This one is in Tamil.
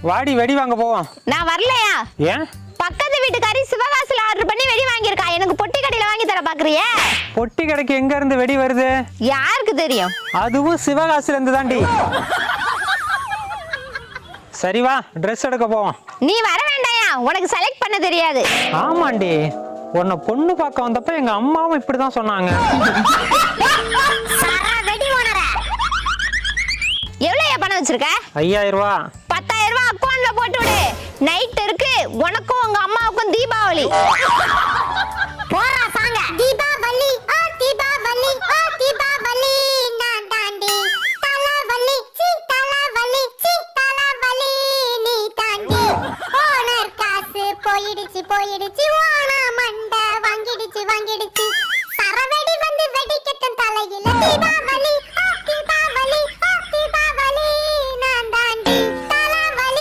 வாடி வெடி வாங்க போவோம். நான் வரலையா? ஏன்? பக்கத்து வீட்டுக்காரி சிவகாசில ஆர்டர் பண்ணி வெடி வாங்கியிருக்கா. எனக்கு பொட்டி கடையில வாங்கி தர பாக்குறியே? பொட்டி கடைக்கு எங்க இருந்து வெடி வருது? யாருக்கு தெரியும்? அதுவும் சிவகாசில இருந்து தாண்டி. சரி வா, ட்ரெஸ் எடுக்க போவோம். நீ வர வேண்டாயா, உனக்கு செலக்ட் பண்ண தெரியாது. ஆமாண்டி, உன்னை பொண்ணு பார்க்க வந்தப்ப எங்க அம்மாவும் இப்படிதான் சொன்னாங்க. எவ்வளவு பணம் வச்சிருக்க? 5000 ரூபா. 10,000 ரூபாய் அக்கௌண்ட்ல போட்டு விடு. நைட் இருக்கு, உனக்கும் உங்க அம்மாவுக்கும் தீபாவளி. போறா சாங்க. தீபாவளி ஆ தீபாவளி ஆ தீபாவளி நான் தாண்டி தலவலி சி தலவலி சி தலவலி நீ தாண்டி. ஓனர் காசு போயிடுச்சு போயிடுச்சு, ஓனா மண்ட வாங்கிடுச்சு வாங்கிடுச்சு.